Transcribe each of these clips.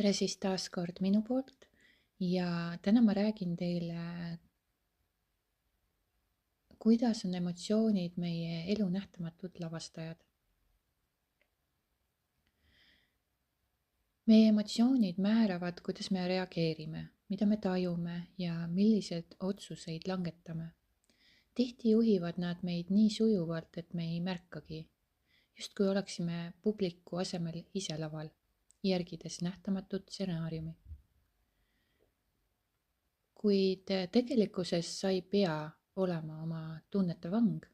Tere siis taas kord minu poolt ja täna ma räägin teile, kuidas on emotsioonid meie elu nähtamatud lavastajad. Meie emotsioonid määravad, kuidas me reageerime, mida me tajume ja milliseid otsuseid langetame. Tihti juhivad nad meid nii sujuvalt, et me ei märkagi, justkui oleksime publiku asemel ise laval, järgides nähtamatut stsenaariumi. Kuid tegelikkuses sa ei pea olema oma tunnete vang.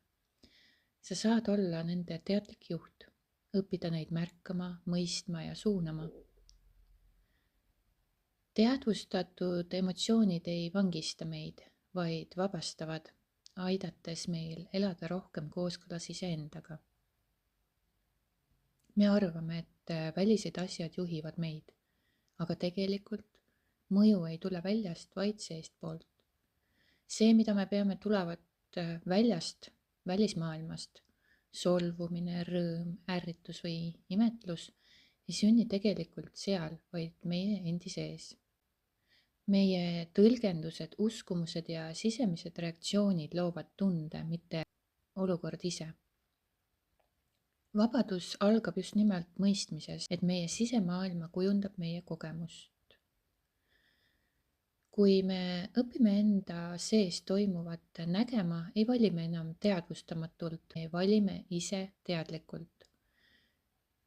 Sa saad olla nende teadlik juht, õppida neid märkama, mõistma ja suunama. Teadvustatud emotsioonid ei vangista meid, vaid vabastavad, aidates meil elada rohkem kooskõlas iseendaga. Me arvame, et välised asjad juhivad meid, aga tegelikult mõju ei tule väljast, vaid seestpoolt. See, mida me peame, tulevad väljast, välismaailmast, solvumine, rõõm, ärritus või imetlus ei sünni tegelikult seal, vaid meie endi sees. Meie tõlgendused, uskumused ja sisemised reaktsioonid loovad tunde, mitte olukord ise. Vabadus algab just nimelt mõistmisest, et meie sisemaailma kujundab meie kogemust. Kui me õpime enda sees toimuvat nägema, ei vali me enam teadvustamatult, me valime ise teadlikult.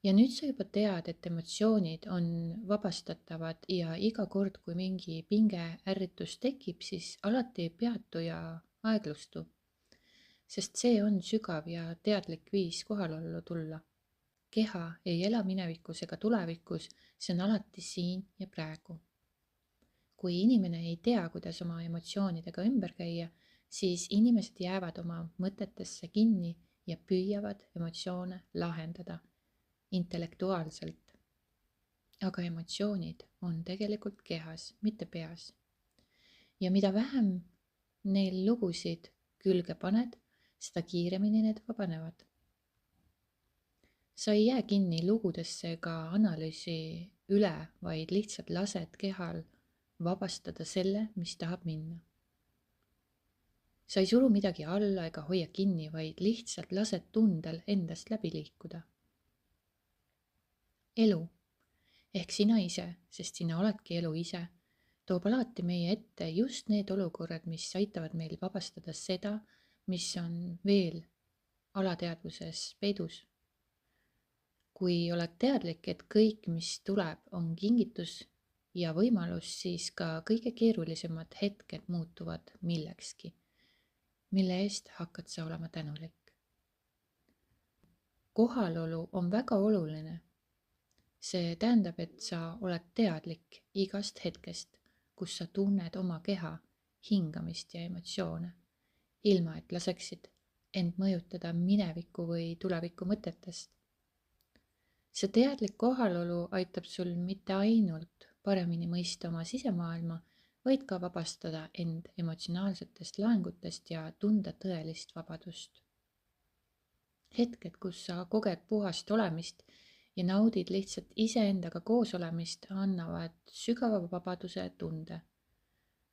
Ja nüüd sa juba tead, et emotsioonid on vabastatavad ja iga kord, kui mingi pinge ärritus tekib, siis alati ei peatu ja aeglustu. Sest see on sügav ja teadlik viis kohalollu tulla. Keha ei ela minevikus ega tulevikus, see on alati siin ja praegu. Kui inimene ei tea, kuidas oma emotsioonidega ümber käia, siis inimesed jäävad oma mõtetesse kinni ja püüavad emotsioone lahendada intellektuaalselt. Aga emotsioonid on tegelikult kehas, mitte peas. Ja mida vähem neil lugusid külge paned, seda kiiremini need vabanevad. Sa ei jää kinni lugudesse ega analüüsi üle, vaid lihtsalt lased kehal vabastada selle, mis tahab minna. Sa ei suru midagi alla ega hoia kinni, vaid lihtsalt lased tundel endast läbi liikuda. Elu, ehk sina ise, sest sina oledki elu ise, toob alati meie ette just need olukorrad, mis aitavad meil vabastada seda, mis on veel alateadvuses peidus. Kui oled teadlik, et kõik, mis tuleb, on kingitus ja võimalus, siis ka kõige keerulisemad hetked muutuvad millekski, mille eest hakkad sa olema tänulik. Kohalolu on väga oluline. See tähendab, et sa oled teadlik igast hetkest, kus sa tunned oma keha, hingamist ja emotsioone, ilma et laseksid end mõjutada mineviku või tuleviku mõtetest. See teadlik kohalolu aitab sul mitte ainult paremini mõista oma sisemaailma, vaid ka vabastada end emotsionaalsetest laengutest ja tunda tõelist vabadust. Hetked, kus sa koged puhast olemist ja naudid lihtsalt iseendaga koos olemist, annavad sügava vabaduse tunde,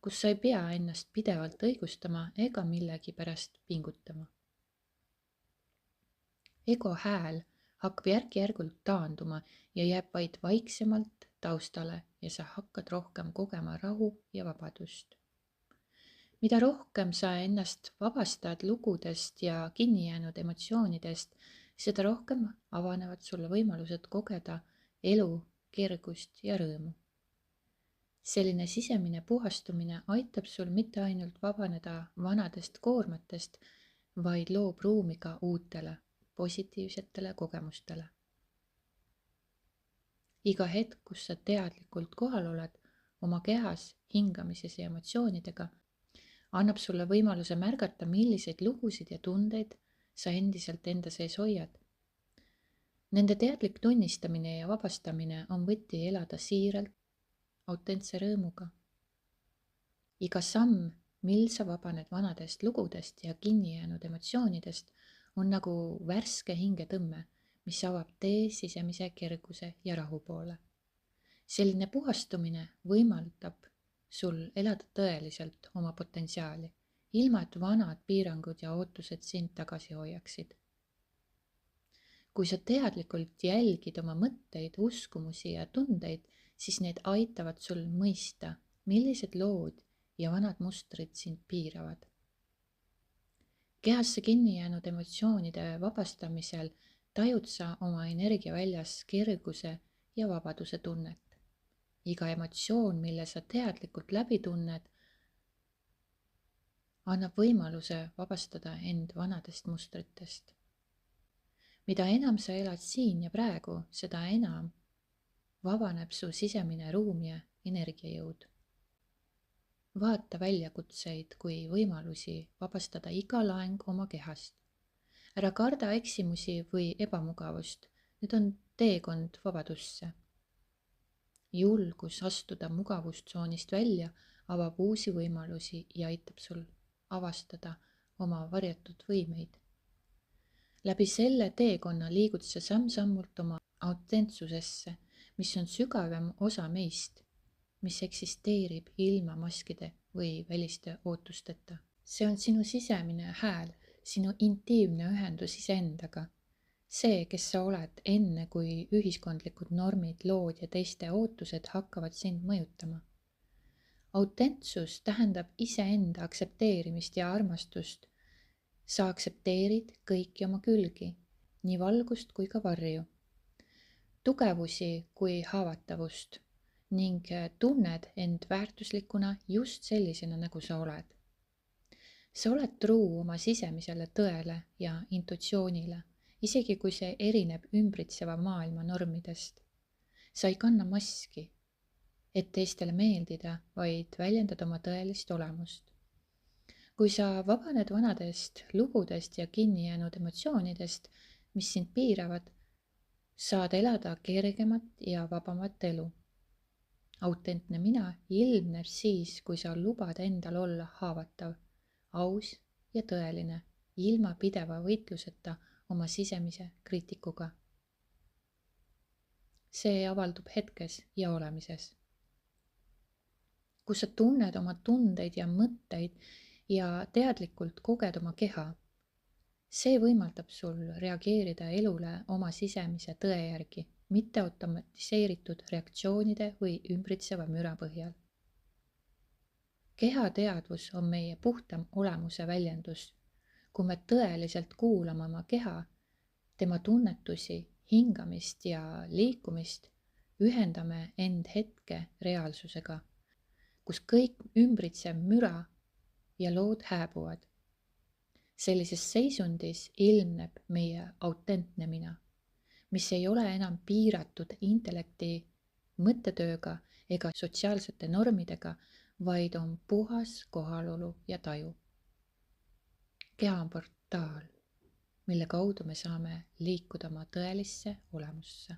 kus sa ei pea ennast pidevalt õigustama ega millegi pärast pingutama. Ego hääl hakkab järk-järgult taanduma ja jääb vaid vaiksemalt taustale ja sa hakkad rohkem kogema rahu ja vabadust. Mida rohkem sa ennast vabastad lugudest ja kinni jäänud emotsioonidest, seda rohkem avanevad sulle võimalused kogeda elu, kergust ja rõõmu. Selline sisemine puhastumine aitab sul mitte ainult vabaneda vanadest koormatest, vaid loob ruumi ka uutele, positiivsetele kogemustele. Iga hetk, kus sa teadlikult kohal oled oma kehas, hingamises ja emotsioonidega, annab sulle võimaluse märgata, milliseid lugusid ja tundeid sa endiselt enda sees hoiad. Nende teadlik tunnistamine ja vabastamine on võti elada siiralt, autentse rõõmuga. Iga samm, mil sa vabaned vanadest lugudest ja kinni jäänud emotsioonidest, on nagu värske hingetõmme, mis avab tee sisemise kerguse ja rahu poole. selline puhastumine võimaldab sul elada tõeliselt oma potentsiaali, ilma et vanad piirangud ja ootused sind tagasi hoiaksid. Kui sa teadlikult jälgid oma mõtteid, uskumusi ja tundeid, siis need aitavad sul mõista, millised lood ja vanad mustrid sind piiravad. Kehasse kinni jäänud emotsioonide vabastamisel tajud sa oma energiaväljas kerguse ja vabaduse tunnet. Iga emotsioon, mille sa teadlikult läbi tunned, annab võimaluse vabastada end vanadest mustritest. Mida enam sa elad siin ja praegu, seda enam vabaneb su sisemine ruum ja energiajõud. Vaata väljakutseid kui võimalusi vabastada iga laeng oma kehast. Ära karda eksimusi või ebamugavust, need on teekond vabadusse. Julgus astuda mugavustsoonist välja avab uusi võimalusi ja aitab sul avastada oma varjatud võimeid. Läbi selle teekonna liigud sa samm-sammult oma autentsusesse, mis on sügavam osa meist, mis eksisteerib ilma maskide või väliste ootusteta. See on sinu sisemine hääl, sinu intiimne ühendus iseendaga. See, kes sa oled enne, kui ühiskondlikud normid, lood ja teiste ootused hakkavad sind mõjutama. Autentsus tähendab iseenda aktsepteerimist ja armastust. Sa aktsepteerid kõiki oma külgi, nii valgust kui ka varju, tugevusi kui haavatavust ning tunned end väärtuslikuna just sellisena, nagu sa oled. Sa oled truu oma sisemisele tõele ja intuitsioonile, isegi kui see erineb ümbritseva maailma normidest. Sa ei kanna maski, et teistele meeldida, vaid väljendad oma tõelist olemust. Kui sa vabaned vanadest lugudest ja kinni jäänud emotsioonidest, mis sind piiravad, saad elada kergemat ja vabamat elu. Autentne mina ilmneb siis, kui sa lubad endal olla haavatav, aus ja tõeline, ilma pideva võitluseta oma sisemise kriitikuga. See avaldub hetkes ja olemises. Kus sa tunned oma tundeid ja mõtteid ja teadlikult koged oma keha, see võimaldab sul reageerida elule oma sisemise tõe järgi, mitte automatiseeritud reaktsioonide või ümbritseva müra põhjal. Kehateadvus on meie puhtam olemuse väljendus. Kui me tõeliselt kuulame oma keha, tema tunnetusi, hingamist ja liikumist, ühendame end hetke reaalsusega, kus kõik ümbritsev müra ja lood hääbuvad. Sellises seisundis ilmneb meie autentne mina, mis ei ole enam piiratud intellekti, mõttetööga ega sotsiaalsete normidega, vaid on puhas kohalolu ja taju. Keha on portaal, mille kaudu me saame liikuda oma tõelisse olemusse.